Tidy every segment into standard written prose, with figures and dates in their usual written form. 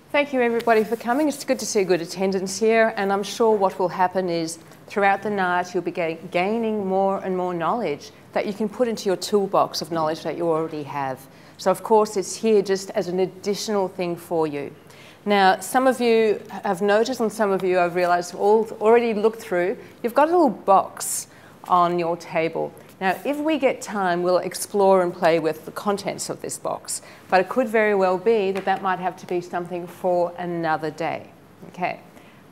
Thank you everybody for coming. It's good to see good attendance here, and I'm sure what will happen is throughout the night you'll be gaining more and more knowledge that you can put into your toolbox of knowledge that you already have. So of course it's here just as an additional thing for you. Now some of you have noticed and some of you I've realised have already looked through, you've got a little box on your table. Now, if we get time, we'll explore and play with the contents of this box, but it could very well be that that might have to be something for another day, okay?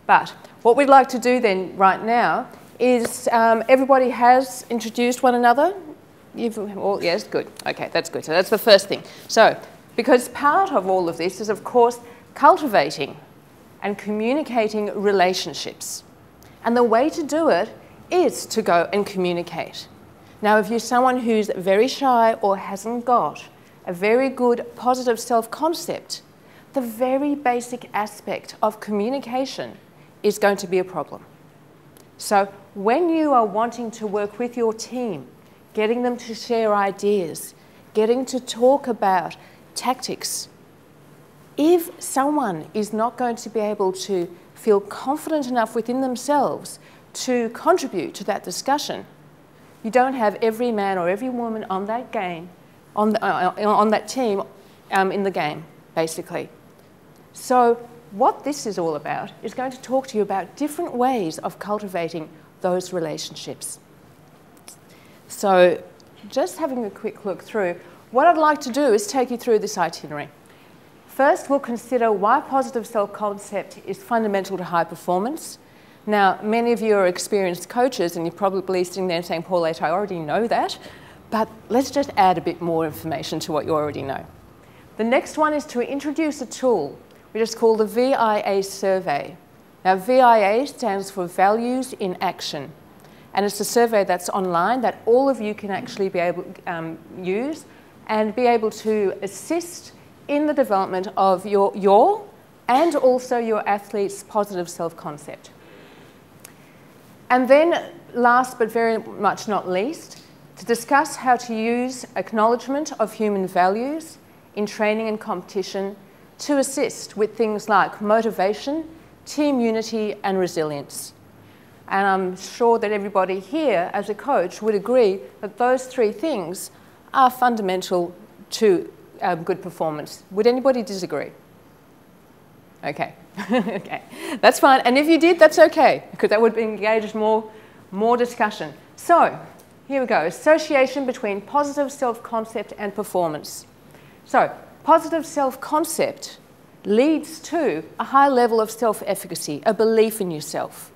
But what we'd like to do then right now is everybody has introduced one another? Yes, good, okay, that's good. So that's the first thing. So, because part of all of this is, of course, cultivating and communicating relationships. And the way to do it is to go and communicate. Now, if you're someone who's very shy or hasn't got a very good positive self-concept, the very basic aspect of communication is going to be a problem. So when you are wanting to work with your team, getting them to share ideas, getting to talk about tactics, if someone is not going to be able to feel confident enough within themselves to contribute to that discussion, you don't have every man or every woman on that game, on that team in the game, basically. So what this is all about is going to talk to you about different ways of cultivating those relationships. So just having a quick look through, what I'd like to do is take you through this itinerary. First, we'll consider why positive self-concept is fundamental to high performance. Now, many of you are experienced coaches and you're probably sitting there saying, Paulette, I already know that, but let's just add a bit more information to what you already know. The next one is to introduce a tool which is called the VIA survey. Now, VIA stands for Values in Action, and it's a survey that's online that all of you can actually be able to use and be able to assist in the development of your and also your athlete's positive self-concept. And then, last but very much not least, to discuss how to use acknowledgement of human values in training and competition to assist with things like motivation, team unity, and resilience. And I'm sure that everybody here, as a coach, would agree that those three things are fundamental to good performance. Would anybody disagree? Okay. Okay, that's fine. And if you did, that's okay, because that would engage more discussion. So, here we go. Association between positive self-concept and performance. So, positive self-concept leads to a high level of self-efficacy, a belief in yourself.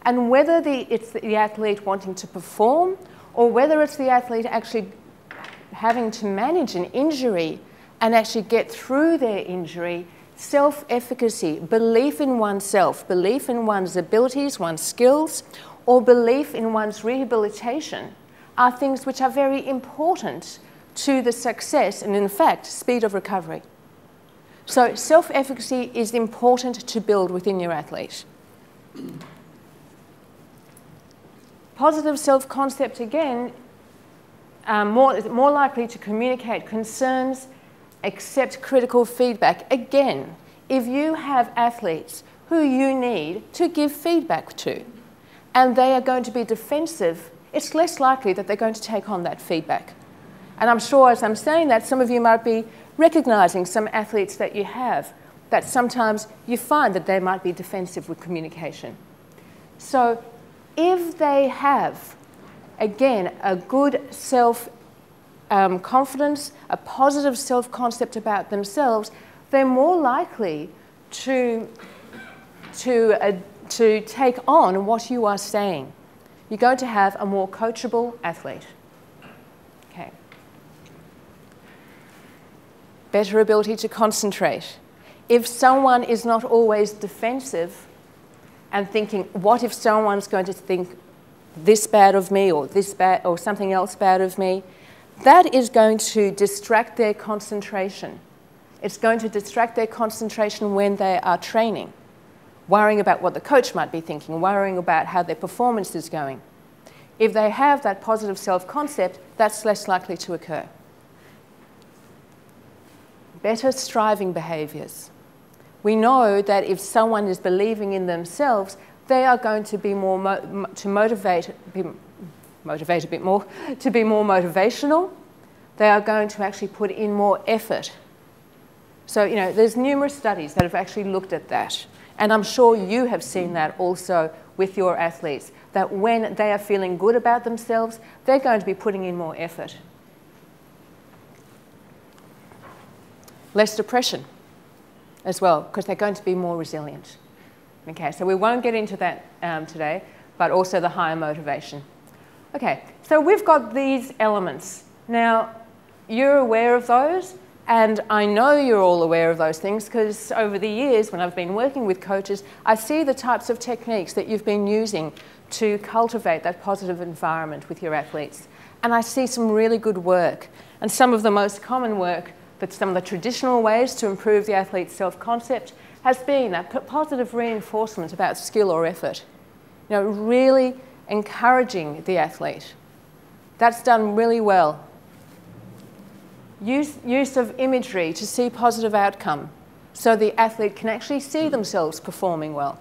And whether it's the athlete wanting to perform, or whether it's the athlete actually having to manage an injury and actually get through their injury, self-efficacy, belief in oneself, belief in one's abilities, one's skills, or belief in one's rehabilitation are things which are very important to the success and, in fact, speed of recovery. So self-efficacy is important to build within your athlete. Positive self-concept, again, more likely to communicate concerns, accept critical feedback. Again, if you have athletes who you need to give feedback to and they are going to be defensive, it's less likely that they're going to take on that feedback. And I'm sure as I'm saying that, some of you might be recognising some athletes that you have that sometimes you find that they might be defensive with communication. So if they have, again, a good confidence, a positive self-concept about themselves, they're more likely to take on what you are saying. You're going to have a more coachable athlete. Okay. Better ability to concentrate. If someone is not always defensive and thinking, what if someone's going to think this bad of me or this bad or something else bad of me, that is going to distract their concentration. It's going to distract their concentration when they are training, worrying about what the coach might be thinking, worrying about how their performance is going. If they have that positive self-concept, that's less likely to occur. Better striving behaviours. We know that if someone is believing in themselves, they are going to be more motivational. They are going to actually put in more effort. So, you know, there's numerous studies that have actually looked at that. And I'm sure you have seen that also with your athletes, that when they are feeling good about themselves, they're going to be putting in more effort. Less depression as well, because they're going to be more resilient. Okay, so we won't get into that today, but also the higher motivation. Okay, so we've got these elements. Now, you're aware of those, and I know you're all aware of those things because over the years when I've been working with coaches, I see the types of techniques that you've been using to cultivate that positive environment with your athletes. And I see some really good work. And some of the most common work, but some of the traditional ways to improve the athlete's self-concept has been that positive reinforcement about skill or effort. You know, really encouraging the athlete. That's done really well. Use of imagery to see positive outcome so the athlete can actually see themselves performing well.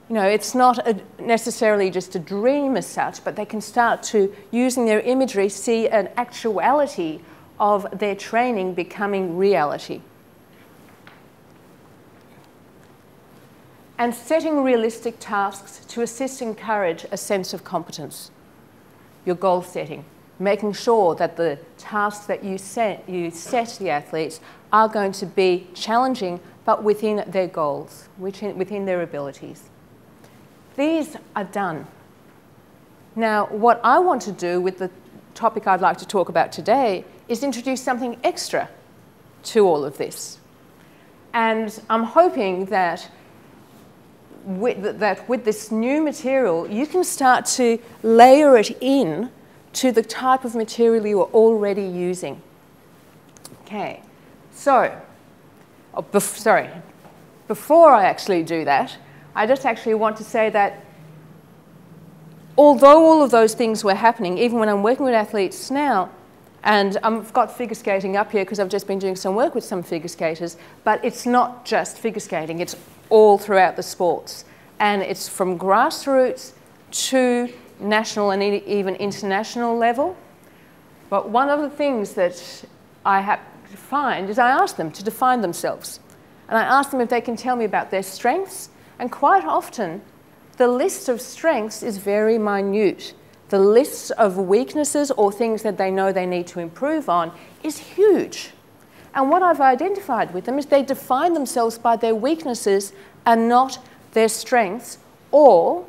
You know, it's not necessarily just a dream as such, but they can start to, using their imagery, see an actuality of their training becoming reality. And setting realistic tasks to assist and encourage a sense of competence. Your goal setting. Making sure that the tasks that you set the athletes are going to be challenging, but within their goals, within their abilities. These are done. Now, what I want to do with the topic I'd like to talk about today is introduce something extra to all of this. And I'm hoping that with this new material, you can start to layer it in to the type of material you are already using. Okay, so, before I actually do that, I just actually want to say that although all of those things were happening, even when I'm working with athletes now, and I've got figure skating up here because I've just been doing some work with some figure skaters, but it's not just figure skating, it's all throughout the sports. And it's from grassroots to national and even international level. But one of the things that I have to find is I ask them to define themselves. And I ask them if they can tell me about their strengths. And quite often, the list of strengths is very minute. The list of weaknesses or things that they know they need to improve on is huge. And what I've identified with them is they define themselves by their weaknesses and not their strengths, or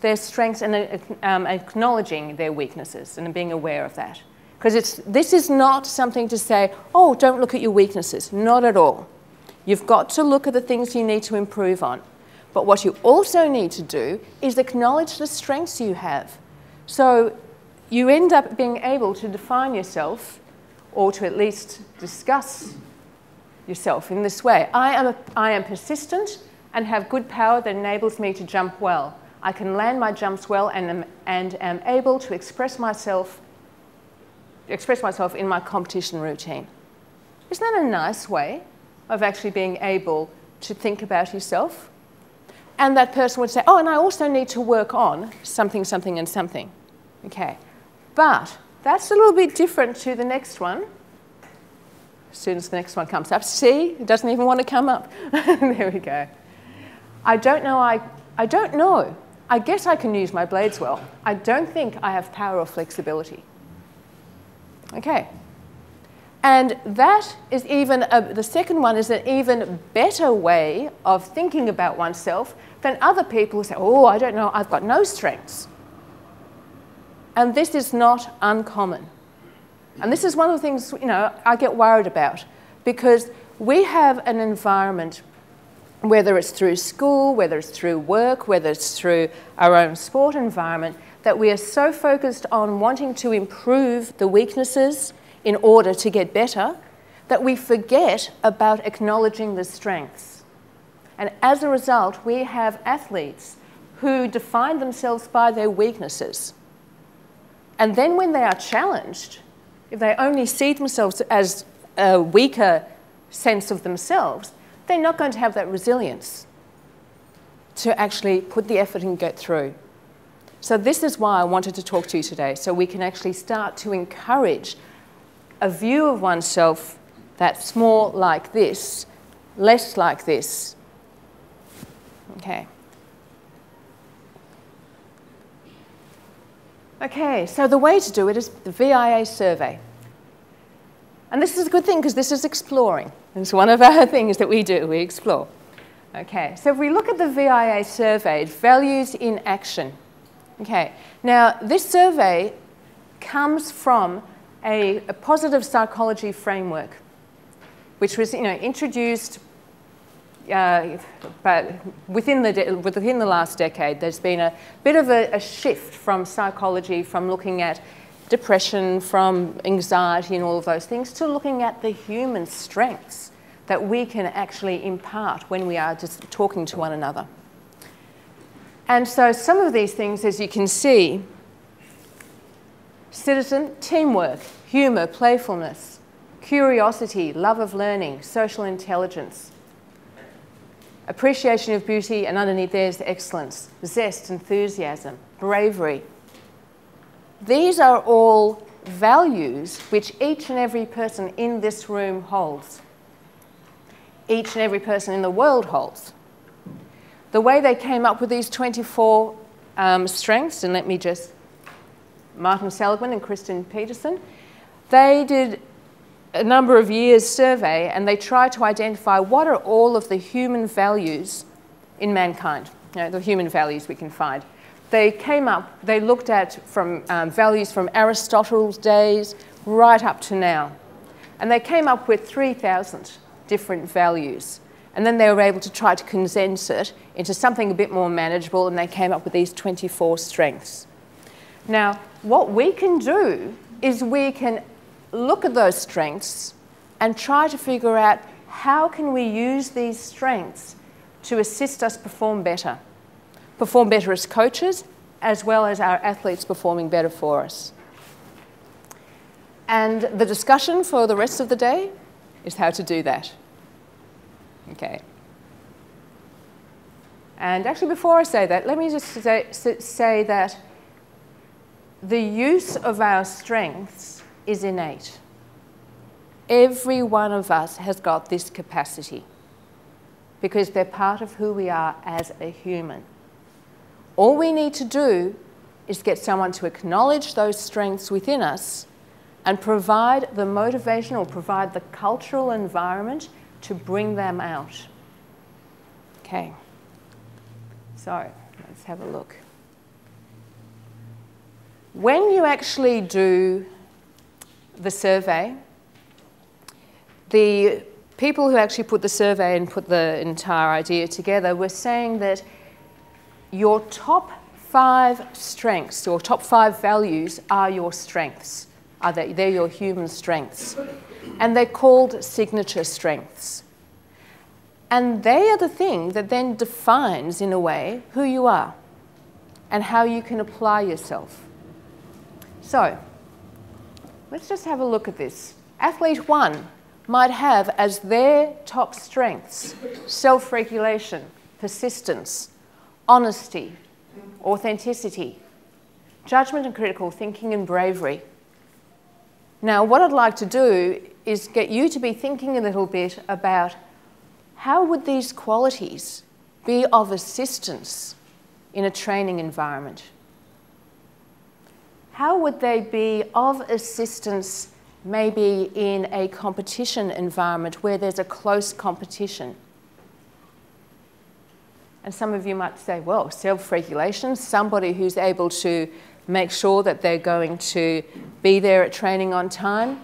their strengths and acknowledging their weaknesses and being aware of that. Because this is not something to say, oh, don't look at your weaknesses. Not at all. You've got to look at the things you need to improve on. But what you also need to do is acknowledge the strengths you have. So you end up being able to define yourself, or to at least discuss yourself in this way. I am persistent and have good power that enables me to jump well. I can land my jumps well and am able to express myself in my competition routine. Isn't that a nice way of actually being able to think about yourself? And that person would say, oh, and I also need to work on something, something, and something. Okay, but that's a little bit different to the next one. As soon as the next one comes up, see, it doesn't even want to come up. There we go. I don't know. I guess I can use my blades well. I don't think I have power or flexibility. Okay. And that is even, the second one is an even better way of thinking about oneself than other people who say, oh, I don't know, I've got no strengths. And this is not uncommon. And this is one of the things, you know, I get worried about, because we have an environment, whether it's through school, whether it's through work, whether it's through our own sport environment, that we are so focused on wanting to improve the weaknesses in order to get better, that we forget about acknowledging the strengths. And as a result, we have athletes who define themselves by their weaknesses. And then when they are challenged, if they only see themselves as a weaker sense of themselves, they're not going to have that resilience to actually put the effort and get through. So this is why I wanted to talk to you today, so we can actually start to encourage a view of oneself that's more like this, less like this. Okay. Okay, so the way to do it is the VIA survey. And this is a good thing because this is exploring. It's one of our things that we do, we explore. Okay, so if we look at the VIA survey, values in action. Okay, now this survey comes from a positive psychology framework, which was introduced but within the last decade. There's been a bit of a shift from psychology, from looking at depression, from anxiety and all of those things, to looking at the human strengths that we can actually impart when we are just talking to one another. And so some of these things, as you can see, citizen, teamwork, humour, playfulness, curiosity, love of learning, social intelligence, appreciation of beauty, and underneath there's excellence, zest, enthusiasm, bravery. These are all values which each and every person in this room holds. Each and every person in the world holds. The way they came up with these 24 strengths, and let me just, Martin Seligman and Kristen Peterson, they did a number of years survey and they tried to identify what are all of the human values in mankind, the human values we can find. They came up, they looked at from values from Aristotle's days right up to now. And they came up with 3,000 different values. And then they were able to try to condense it into something a bit more manageable, and they came up with these 24 strengths. Now, what we can do is we can look at those strengths and try to figure out how can we use these strengths to assist us perform better as coaches, as well as our athletes performing better for us. And the discussion for the rest of the day is how to do that. Okay. And actually, before I say that, let me just say that the use of our strengths is innate. Every one of us has got this capacity because they're part of who we are as a human. All we need to do is get someone to acknowledge those strengths within us and provide the motivation or provide the cultural environment to bring them out. Okay. So, let's have a look. When you actually do the survey, the people who actually put the survey and put the entire idea together were saying that your top 5 strengths, or top 5 values, are your strengths. They're your human strengths. And they're called signature strengths. And they are the thing that then defines, in a way, who you are and how you can apply yourself. So, let's just have a look at this. Athlete 1 might have as their top strengths self-regulation, persistence, honesty, authenticity, judgment and critical thinking, and bravery. Now, what I'd like to do is get you to be thinking a little bit about how would these qualities be of assistance in a training environment? How would they be of assistance maybe in a competition environment where there's a close competition? And some of you might say, well, self-regulation, somebody who's able to make sure that they're going to be there at training on time,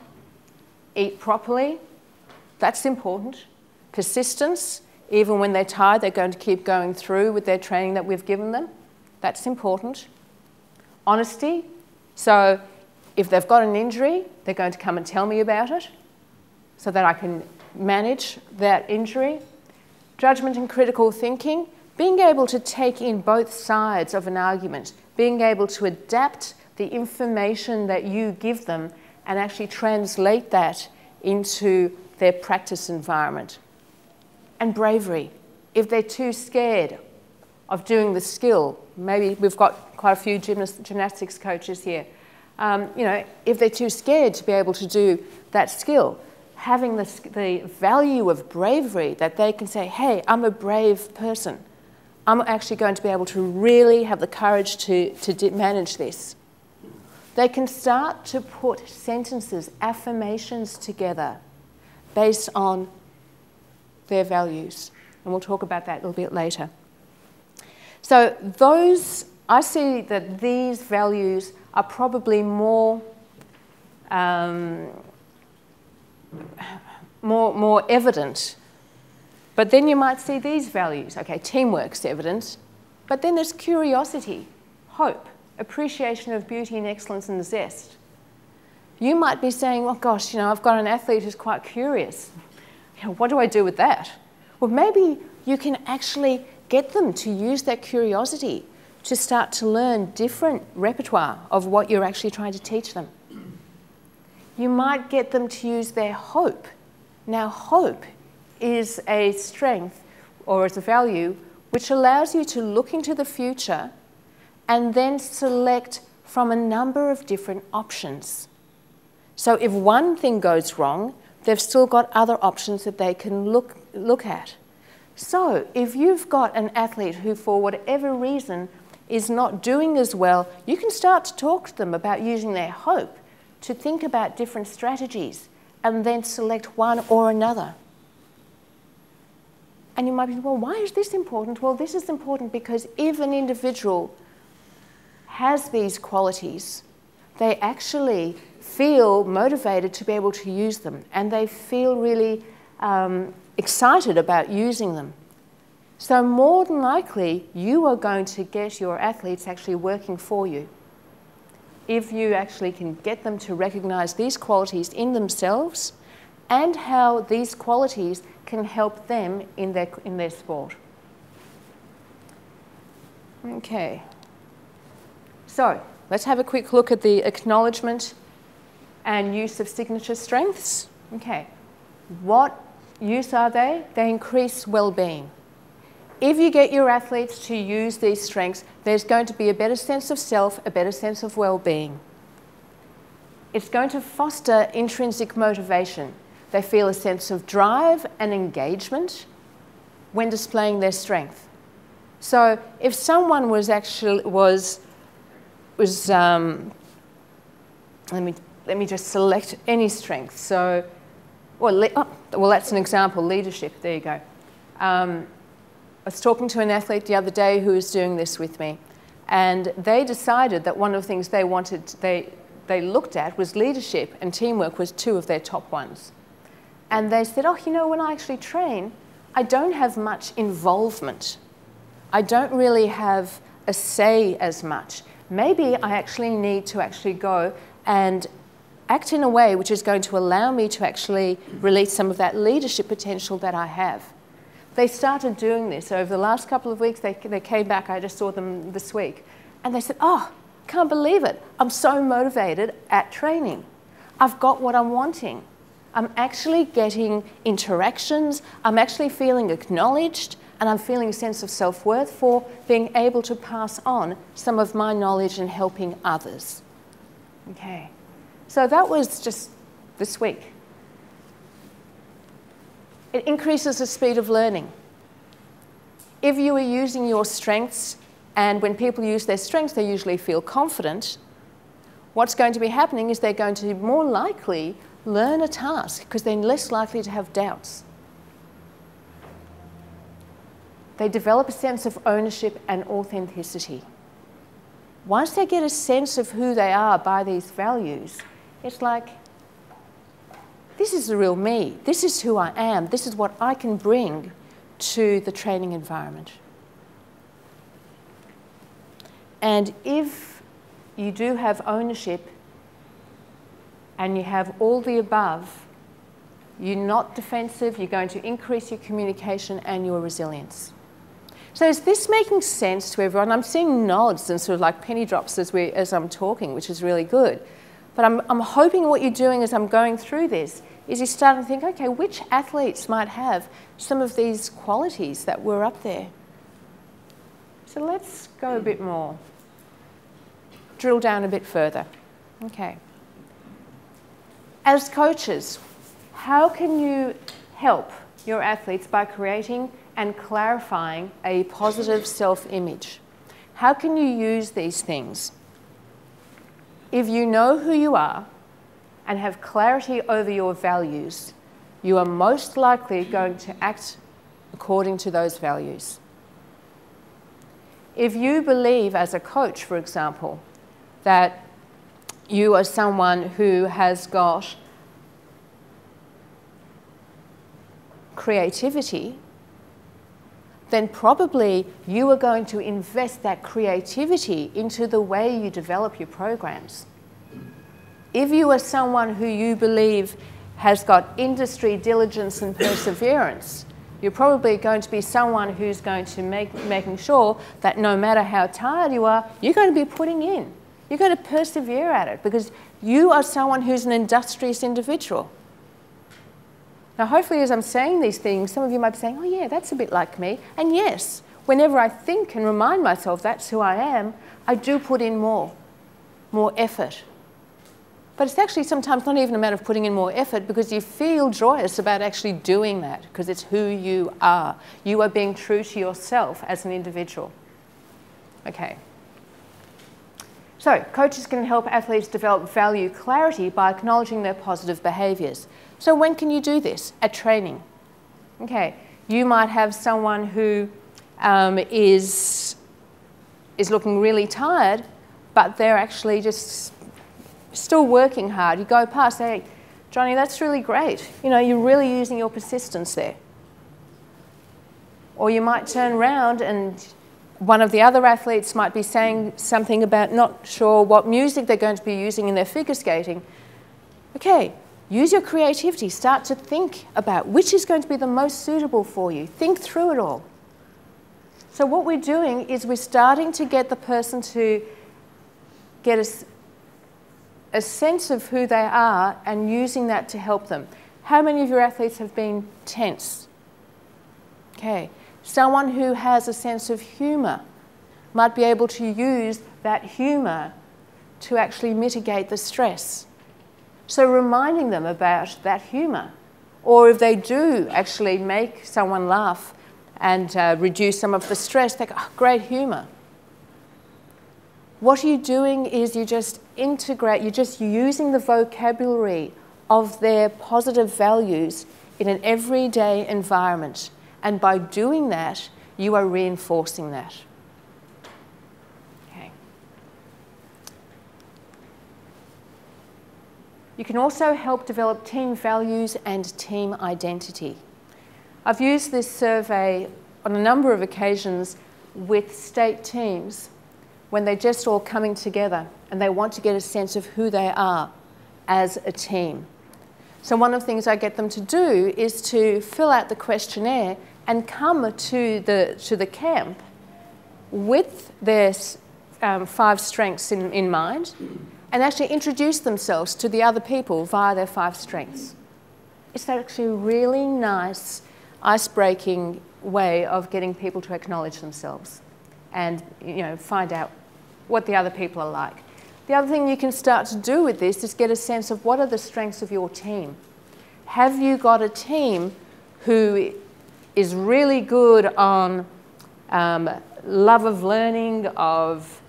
eat properly, that's important. Persistence, even when they're tired, they're going to keep going through with their training that we've given them. That's important. Honesty, so if they've got an injury, they're going to come and tell me about it so that I can manage that injury. Judgment and critical thinking, being able to take in both sides of an argument, being able to adapt the information that you give them and actually translate that into their practice environment. and bravery. If they're too scared of doing the skill, maybe we've got quite a few gymnastics coaches here, you know, if they're too scared to be able to do that skill, having the value of bravery, that they can say, hey, I'm a brave person. I'm actually going to be able to really have the courage to manage this. They can start to put sentences, affirmations together based on their values. And we'll talk about that a little bit later. So I see that these values are probably more evident. But then you might see these values. Okay, teamwork's evident, but then there's curiosity, hope, appreciation of beauty and excellence and zest. You might be saying, well, gosh, you know, I've got an athlete who's quite curious. You know, what do I do with that? Well, maybe you can actually get them to use that curiosity to start to learn different repertoire of what you're actually trying to teach them. You might get them to use their hope. Now, hope is a strength or is a value which allows you to look into the future and then select from a number of different options. So if one thing goes wrong, they've still got other options that they can look at. So if you've got an athlete who, for whatever reason, is not doing as well, you can start to talk to them about using their hope to think about different strategies and then select one or another. And you might be, well, why is this important? Well, this is important because if an individual has these qualities, they actually feel motivated to be able to use them, and they feel really excited about using them. So more than likely, you are going to get your athletes actually working for you if you actually can get them to recognize these qualities in themselves and how these qualities can help them in their sport. Okay. So let's have a quick look at the acknowledgement and use of signature strengths. Okay. What use are they? They increase well-being. If you get your athletes to use these strengths, there's going to be a better sense of self, a better sense of well-being. It's going to foster intrinsic motivation. They feel a sense of drive and engagement when displaying their strength. So if someone was actually let me just select any strength. So, well, that's an example, leadership. There you go. I was talking to an athlete the other day who was doing this with me, and they decided that one of the things they looked at was leadership, and teamwork was two of their top ones. And they said, oh, you know, when I actually train, I don't have much involvement. I don't really have a say as much. Maybe I actually need to actually go and act in a way which is going to allow me to actually release some of that leadership potential that I have. They started doing this over the last couple of weeks. They came back, I just saw them this week, and they said, oh, can't believe it. I'm so motivated at training. I've got what I'm wanting. I'm actually getting interactions, I'm actually feeling acknowledged, and I'm feeling a sense of self-worth for being able to pass on some of my knowledge and helping others. Okay, so that was just this week. It increases the speed of learning. If you are using your strengths, and when people use their strengths, they usually feel confident, what's going to be happening is they're going to more likely learn a task because they're less likely to have doubts. They develop a sense of ownership and authenticity. Once they get a sense of who they are by these values, it's like, this is the real me. This is who I am. This is what I can bring to the training environment. And if you do have ownership and you have all the above, you're not defensive, you're going to increase your communication and your resilience. So is this making sense to everyone? I'm seeing nods and sort of like penny drops as I'm talking, which is really good. But I'm hoping what you're doing as I'm going through this is you start to think, okay, which athletes might have some of these qualities that were up there? So let's go a bit more. Drill down a bit further. Okay. As coaches, how can you help your athletes by creating and clarifying a positive self-image? How can you use these things? If you know who you are and have clarity over your values, you are most likely going to act according to those values. If you believe as a coach, for example, that you are someone who has got creativity, then probably you are going to invest that creativity into the way you develop your programs. If you are someone who you believe has got industry diligence and perseverance, you're probably going to be someone who's going to making sure that no matter how tired you are, you're going to be putting in. You're going to persevere at it because you are someone who's an industrious individual. Now, hopefully, as I'm saying these things, some of you might be saying, oh yeah, that's a bit like me. And yes, whenever I think and remind myself that's who I am, I do put in more effort. But it's actually sometimes not even a matter of putting in more effort because you feel joyous about actually doing that because it's who you are. You are being true to yourself as an individual. Okay. So, coaches can help athletes develop value clarity by acknowledging their positive behaviours. So when can you do this? At training. Okay. You might have someone who is looking really tired, but they're actually just still working hard. You go past, say, hey, Johnny, that's really great. You know, you're really using your persistence there. Or you might turn around and one of the other athletes might be saying something about not sure what music they're going to be using in their figure skating. Okay, use your creativity. Start to think about which is going to be the most suitable for you. Think through it all. So what we're doing is we're starting to get the person to get a sense of who they are and using that to help them. How many of your athletes have been tense? Okay. Someone who has a sense of humour might be able to use that humour to actually mitigate the stress. So reminding them about that humour. Or if they do actually make someone laugh and reduce some of the stress, they go, oh, great humour. What you're doing is you just integrate, you're just using the vocabulary of their positive values in an everyday environment. And by doing that, you are reinforcing that. Okay. You can also help develop team values and team identity. I've used this survey on a number of occasions with state teams when they're just all coming together and they want to get a sense of who they are as a team. So one of the things I get them to do is to fill out the questionnaire and come to the camp with their 5 strengths in mind and actually introduce themselves to the other people via their 5 strengths. It's actually a really nice, ice-breaking way of getting people to acknowledge themselves and, you know, find out what the other people are like. The other thing you can start to do with this is get a sense of what are the strengths of your team. Have you got a team who is really good on love of learning, of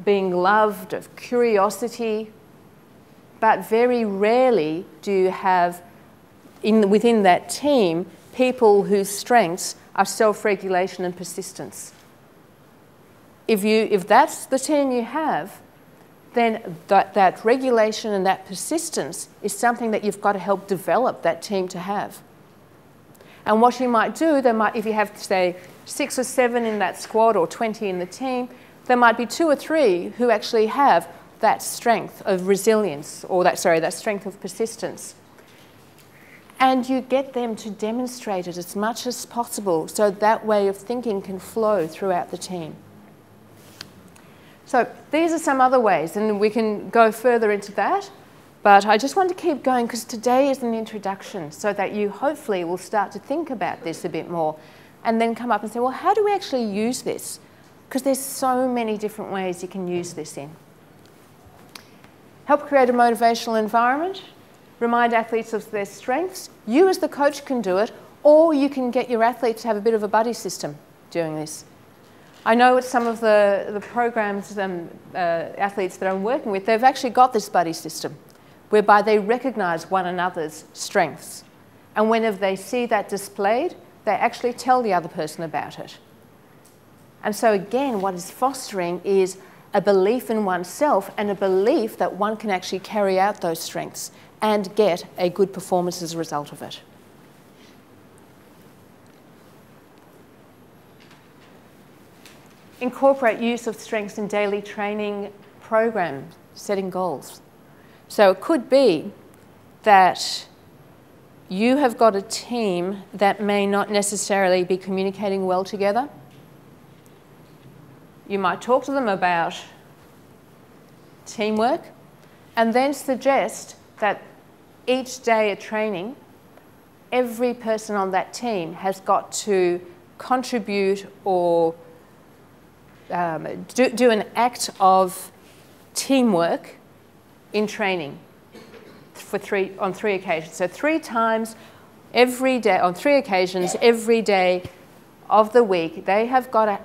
being loved, of curiosity, but very rarely do you have within that team people whose strengths are self-regulation and persistence. If that's the team you have, then that regulation and that persistence is something that you've got to help develop that team to have. And what you might do, if you have, say, 6 or 7 in that squad or 20 in the team, there might be 2 or 3 who actually have that strength of resilience, or that strength of persistence. And you get them to demonstrate it as much as possible so that way of thinking can flow throughout the team. So these are some other ways, and we can go further into that. But I just want to keep going because today is an introduction so that you hopefully will start to think about this a bit more and then come up and say, well, how do we actually use this? Because there's so many different ways you can use this in. Help create a motivational environment. Remind athletes of their strengths. You as the coach can do it, or you can get your athletes to have a bit of a buddy system doing this. I know with some of the programs and athletes that I'm working with, they've actually got this buddy system whereby they recognise one another's strengths. And whenever they see that displayed, they actually tell the other person about it. And so again, what is fostering is a belief in oneself and a belief that one can actually carry out those strengths and get a good performance as a result of it. Incorporate use of strengths in daily training programs, setting goals. So it could be that you have got a team that may not necessarily be communicating well together. You might talk to them about teamwork and then suggest that each day at training, every person on that team has got to contribute or do an act of teamwork in training on 3 occasions. So 3 times every day, on 3 occasions, every day of the week, they have got to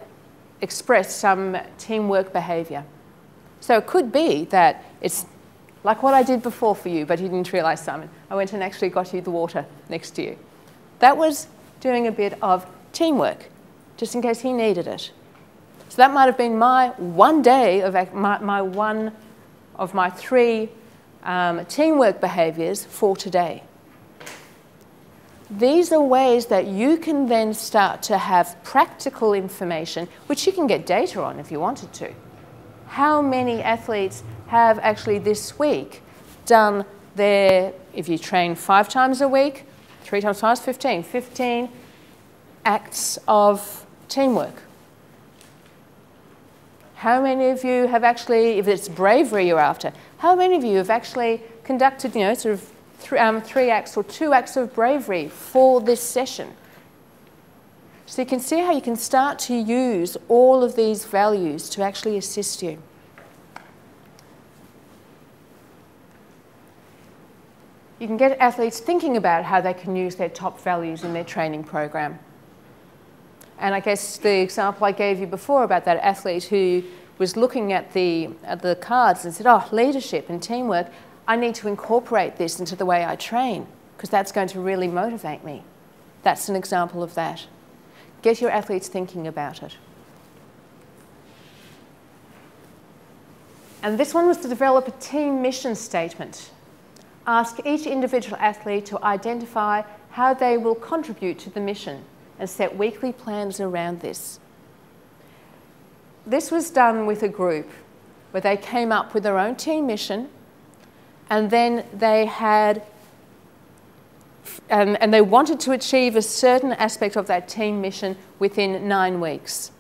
express some teamwork behaviour. So it could be that it's like what I did before for you, but you didn't realise, Simon. I went and actually got you the water next to you. That was doing a bit of teamwork, just in case he needed it. So that might have been my one day of one of my 3 teamwork behaviours for today. These are ways that you can then start to have practical information, which you can get data on if you wanted to. How many athletes have actually this week done their, if you train 5 times a week, 3 times 5 is 15, 15 acts of teamwork? How many of you have actually, if it's bravery you're after, how many of you have actually conducted, sort of 3 acts or 2 acts of bravery for this session? So you can see how you can start to use all of these values to actually assist you. You can get athletes thinking about how they can use their top values in their training program. And I guess the example I gave you before about that athlete who was looking at the cards and said, oh, leadership and teamwork, I need to incorporate this into the way I train because that's going to really motivate me. That's an example of that. Get your athletes thinking about it. And this one was to develop a team mission statement. Ask each individual athlete to identify how they will contribute to the mission and set weekly plans around this. This was done with a group where they came up with their own team mission and then they had and they wanted to achieve a certain aspect of that team mission within 9 weeks.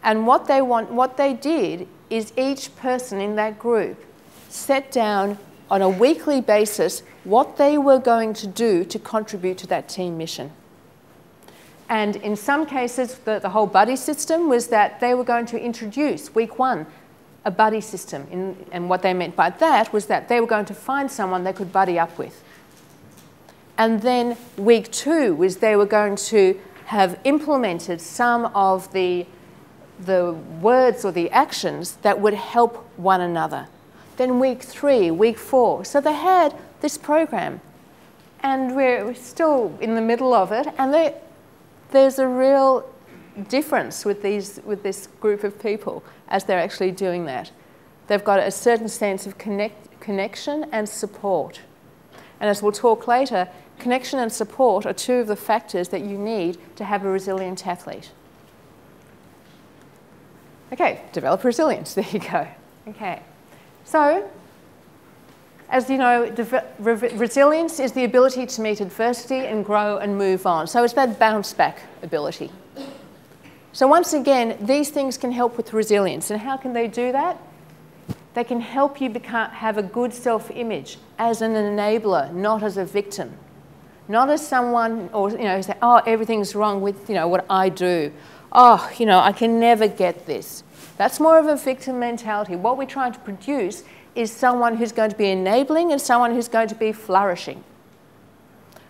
And what they did is each person in that group set down on a weekly basis what they were going to do to contribute to that team mission. And in some cases, the whole buddy system was that they were going to introduce, week 1, a buddy system. And what they meant by that was that they were going to find someone they could buddy up with. And then week 2 was they were going to have implemented some of the words or the actions that would help one another. Then week 3, week 4. So they had this program. And we're still in the middle of it. And there's a real difference with this group of people as they're actually doing that. They've got a certain sense of connection and support. And as we'll talk later, connection and support are 2 of the factors that you need to have a resilient athlete. Okay, develop resilience. There you go. Okay. So, as you know, resilience is the ability to meet adversity and grow and move on. So it's that bounce back ability. So once again, these things can help with resilience. And how can they do that? They can help you have a good self-image as an enabler, not as a victim. Not as someone, or who say, oh, everything's wrong with what I do. Oh, I can never get this. That's more of a victim mentality. What we're trying to produce is someone who's going to be enabling and someone who's going to be flourishing.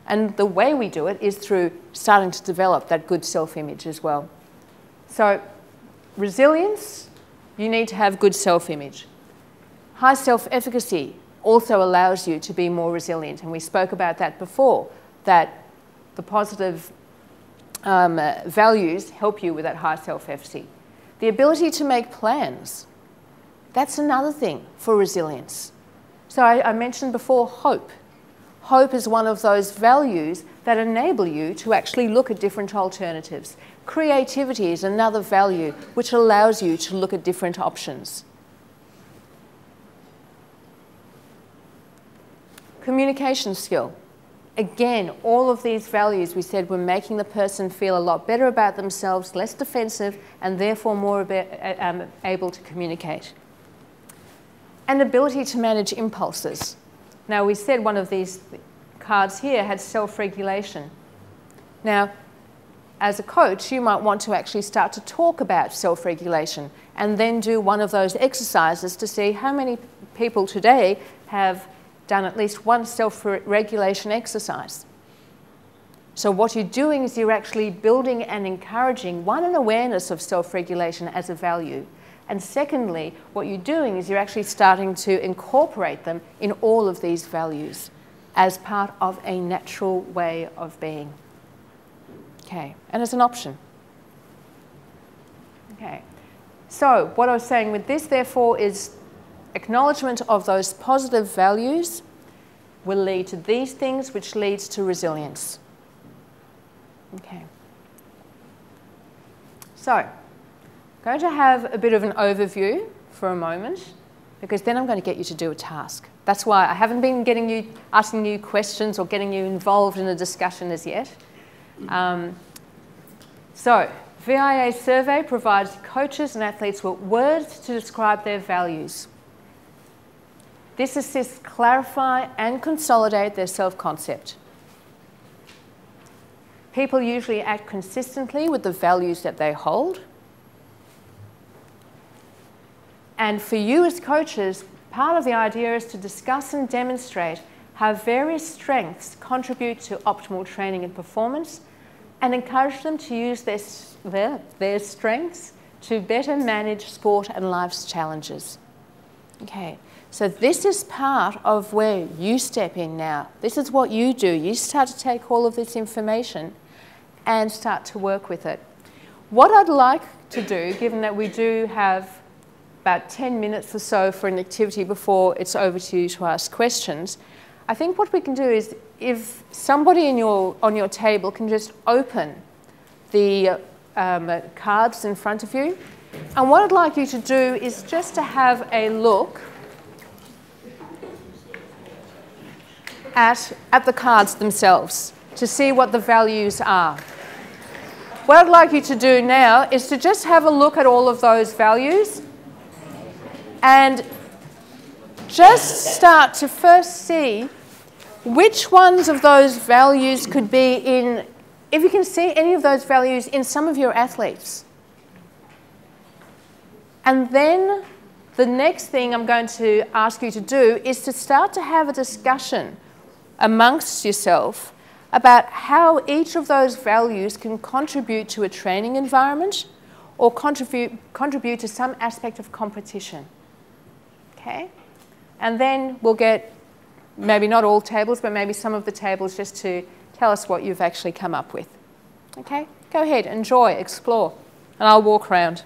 And the way we do it is through starting to develop that good self-image as well. So, resilience, you need to have good self-image. High self-efficacy also allows you to be more resilient. And we spoke about that before, that the positive values help you with that high self-efficacy. The ability to make plans, that's another thing for resilience. So I mentioned before hope. Hope is one of those values that enable you to actually look at different alternatives. Creativity is another value which allows you to look at different options. Communication skill. Again, all of these values we said were making the person feel a lot better about themselves, less defensive, and therefore more able to communicate. And ability to manage impulses. Now, we said one of these cards here had self-regulation. Now, as a coach, you might want to actually start to talk about self-regulation and then do one of those exercises to see how many people today have done at least one self-regulation exercise. So what you're doing is you're actually building and encouraging, one, an awareness of self-regulation as a value, and secondly, what you're doing is you're actually starting to incorporate them in all of these values as part of a natural way of being. Okay, and as an option. Okay, so what I was saying with this, therefore, is acknowledgement of those positive values will lead to these things, which leads to resilience. Okay. So, I'm going to have a bit of an overview for a moment, because then I'm going to get you to do a task. That's why I haven't been asking you questions or getting you involved in a discussion as yet. So, VIA survey provides coaches and athletes with words to describe their values. This assists clarify and consolidate their self-concept. People usually act consistently with the values that they hold. And for you as coaches, part of the idea is to discuss and demonstrate how various strengths contribute to optimal training and performance, and encourage them to use their strengths to better manage sport and life's challenges. Okay, so this is part of where you step in now. This is what you do. You start to take all of this information and start to work with it. What I'd like to do, given that we do have about 10 minutes or so for an activity before it's over to you to ask questions, I think what we can do is, if somebody on your table can just open the cards in front of you, and what I'd like you to do is just to have a look at the cards themselves to see what the values are. What I'd like you to do now is to just have a look at all of those values and just start to first see which ones of those values could be in, if you can see any of those values in some of your athletes. And then the next thing I'm going to ask you to do is to start to have a discussion amongst yourself about how each of those values can contribute to a training environment or contribute to some aspect of competition. Okay? And then we'll get maybe not all tables, but maybe some of the tables just to tell us what you've actually come up with. Okay? Go ahead, enjoy, explore, and I'll walk around.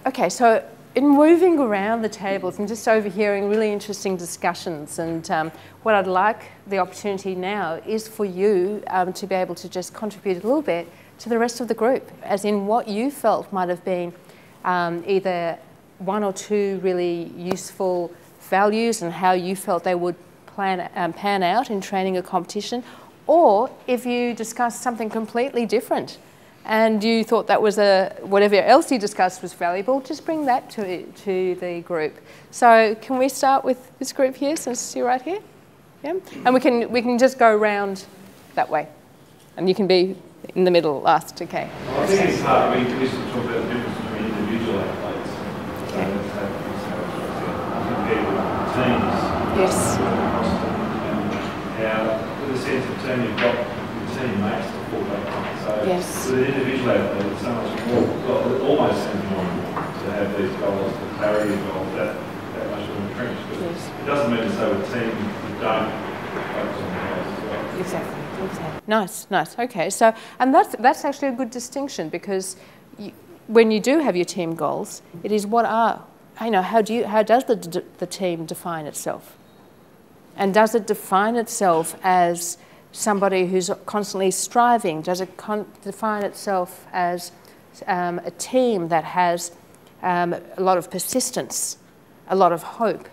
Okay, so in moving around the tables and just overhearing really interesting discussions, and what I'd like the opportunity now is for you to be able to just contribute a little bit to the rest of the group, as in what you felt might have been either one or two really useful values and how you felt they would pan out in training a competition, or if you discuss something completely different and you thought that was whatever else you discussed was valuable, just bring that to the group. So can we start with this group here, since you're right here? Yeah? And we can just go round that way. And you can be in the middle last, okay? Well, I think it's hard. I mean, we should talk about the difference between individual athletes okay. compared with teams. Yes. Now, with a sense of team, you've got your teammates to fall back on. So yes. with an individual athlete, it's so much more, well, it almost seems more to have these goals, the clarity of goals, that much more entrenched. But yes. It doesn't mean to say with a team you don't focus on the goals as well. Exactly. Nice, nice. Okay, so and that's actually a good distinction, because when you do have your team goals, it is what are, how does the team define itself, and does it define itself as somebody who's constantly striving? Does it define itself as a team that has a lot of persistence, a lot of hope?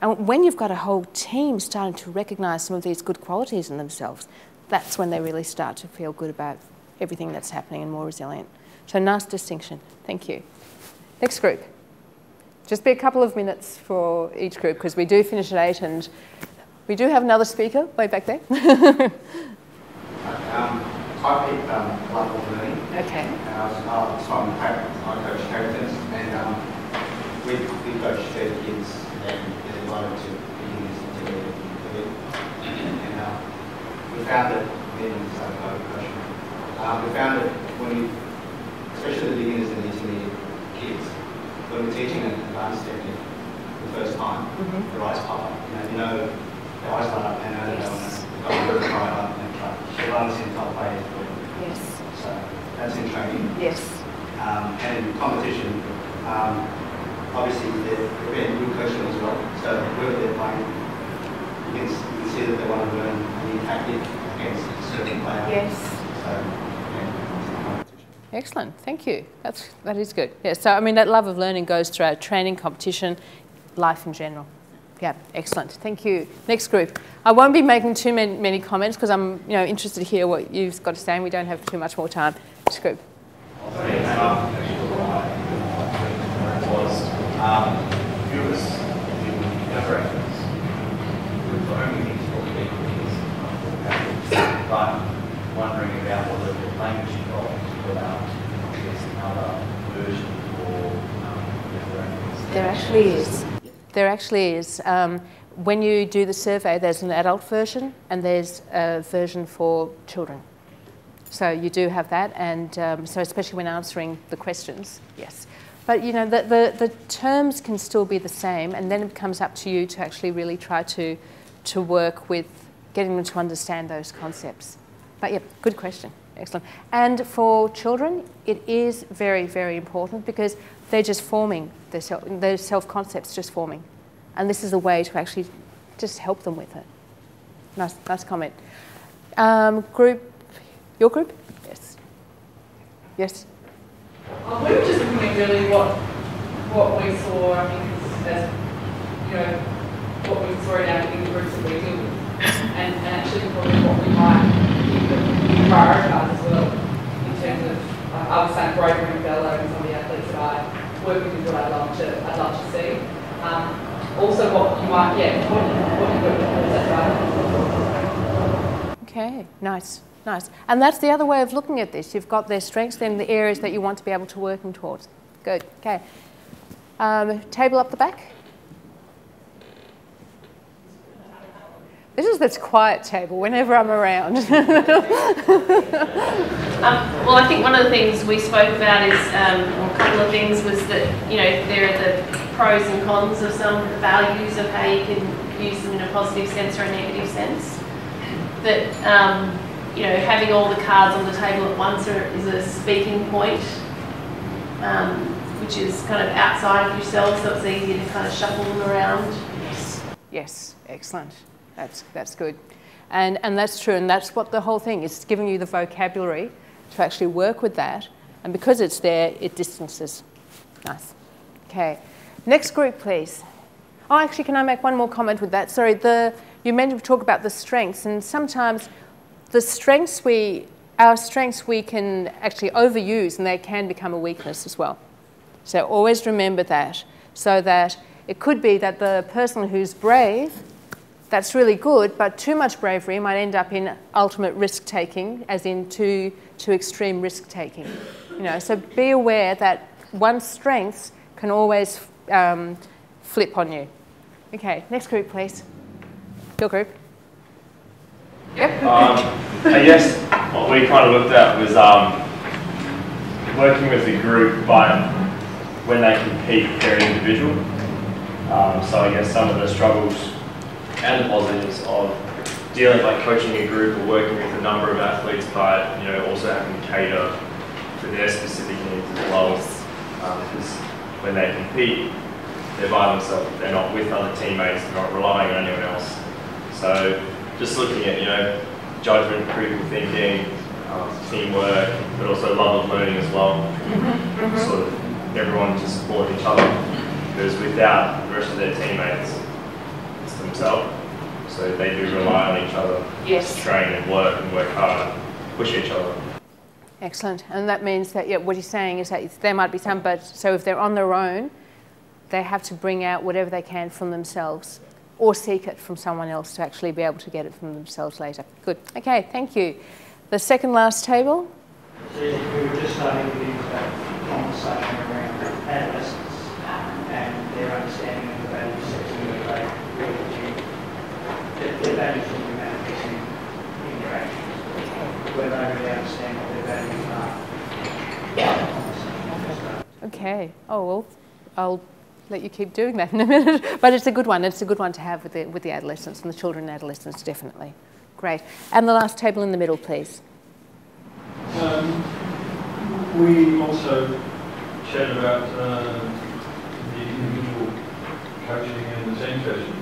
And when you've got a whole team starting to recognise some of these good qualities in themselves, that's when they really start to feel good about everything that's happening and more resilient. So nice distinction. Thank you. Next group. Just be a couple of minutes for each group, because we do finish at 8 and we do have another speaker way back there. I picked Love of Learning. Okay. I coach characters, and we coach 30 kids, and they're invited to beginners and intermediate. And we found that, we found that especially the beginners and the intermediate kids, when we're teaching an advanced technique the first time, their eyes pop up. Their eyes light up, and they want to try up and try. They'll understand cultivating. Yes. So that's in training. Yes. And in competition, obviously they're being good coaching as well. So whoever they're playing, you can see that they want to learn and be tactic against a certain player. Yes. So, yeah. Excellent, thank you. That is good. Yeah, so I mean that love of learning goes throughout training, competition, life in general. Yeah, excellent. Thank you. Next group. I won't be making too many comments, because I'm interested to hear what you've got to say, and we don't have too much more time. Next group. But wondering about whether the language involved, about another version or There actually is. There actually is. When you do the survey, there's an adult version and there's a version for children. So you do have that, and so especially when answering the questions, yes. But the terms can still be the same, and then it comes up to you to actually really try to work with getting them to understand those concepts. But yeah, good question. Excellent. And for children, it is very, very important, because they're just forming, their self-concepts just forming. And this is a way to actually just help them with it. Nice comment. Group, your group? Yes. Yes. We were just looking at really what we saw, I think, as what we saw in the groups that we deal with, and actually probably what we might prioritise as well, in terms of, I was saying, brokering and validating some of the athletes that I work with, what I'd love to see. Also, what you might, what you would, that's right. Okay, nice. And that's the other way of looking at this. You've got their strengths, then the areas that you want to be able to work towards. Good, okay. Table up the back. This is this quiet table whenever I'm around. Well, I think one of the things we spoke about is, or a couple of things, was that, there are the pros and cons of some values of how you can use them in a positive sense or a negative sense. That, having all the cards on the table at once is a speaking point, which is kind of outside of yourself, so it's easier to kind of shuffle them around. Yes, excellent. That's good. And that's true, and that's what the whole thing is, giving you the vocabulary to actually work with that, and because it's there, it distances. Nice. Okay. Next group, please. Oh, actually, can I make one more comment with that? Sorry, you talk about the strengths, and sometimes the strengths we our strengths we can actually overuse and they can become a weakness as well. So always remember that, so that it could be that the person who's brave, that's really good, but too much bravery might end up in ultimate risk-taking, as in too extreme risk-taking. You know, so be aware that one's strengths can always flip on you. Okay, next group, please. Your group. Yep. I guess what we kind of looked at was working with the group, but when they compete, they're individual. So I guess some of the struggles and the positives of dealing, like coaching a group or working with a number of athletes, but you know, also having to cater for their specific needs as well. Because when they compete, they're by themselves. They're not with other teammates. They're not relying on anyone else. So just looking at, you know, judgment, critical thinking, teamwork, but also love of learning as well. Sort of everyone to support each other, because without the rest of their teammates, it's themselves. So they do rely on each other. Yes. To train and work hard, push each other. Excellent. And that means that, yeah, what you're saying is that there might be some, but so if they're on their own, they have to bring out whatever they can from themselves or seek it from someone else to actually be able to get it from themselves later. Good. Okay, thank you. The second last table. So we were just starting to use that conversation around adolescence and their understanding of the value system that their values will be manifesting interactions, where they really understand what their values are. Okay. Oh, well, I'll let you keep doing that in a minute. But it's a good one. It's a good one to have with the adolescents and the children and adolescents, definitely. Great. And the last table in the middle, please. We also chatted about the individual coaching and the team coaching.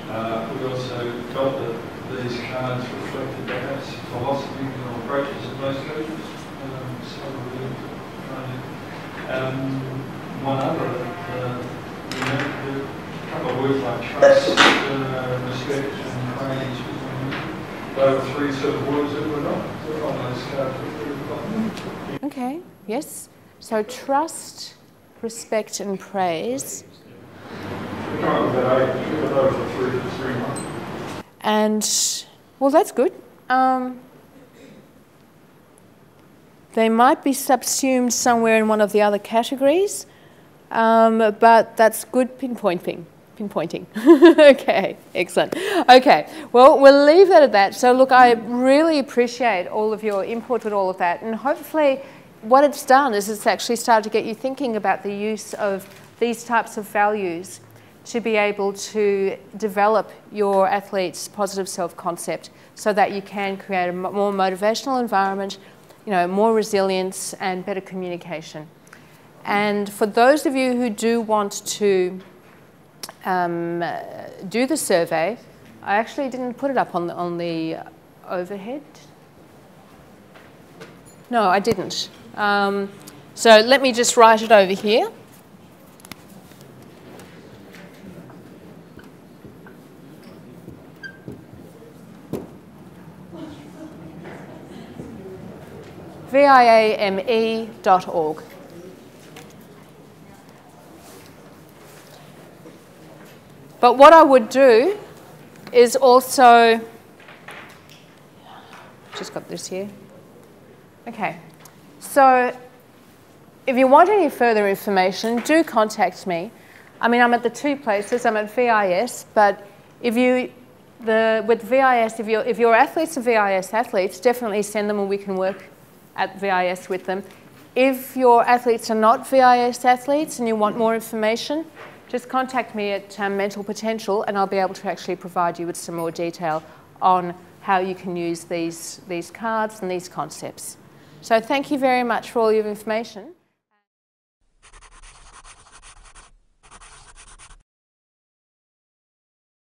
We also felt that these cards reflected perhaps philosophies and approaches of most coaches. So we're trying to one other, a couple of words like trust, respect and praise. They were three sort of words that were not on those cards. Okay, yes. So trust, respect and praise. And, well, that's good. They might be subsumed somewhere in one of the other categories. But that's good pinpointing. Okay, excellent. Okay, well, we'll leave that at that. So look, I really appreciate all of your input with all of that, and hopefully what it's done is it's actually started to get you thinking about the use of these types of values to be able to develop your athlete's positive self-concept so that you can create a more motivational environment, you know, more resilience and better communication. And for those of you who do want to do the survey, I actually didn't put it up on the overhead. No, I didn't. So let me just write it over here. viame.org. But what I would do is also, just got this here. Okay, so if you want any further information, do contact me. I mean, I'm at the two places. I'm at VIS, but if you, with VIS, if your athletes are VIS athletes, definitely send them and we can work at VIS with them. If your athletes are not VIS athletes and you want more information, just contact me at Mental Potential and I'll be able to actually provide you with some more detail on how you can use these cards and these concepts. So thank you very much for all your information.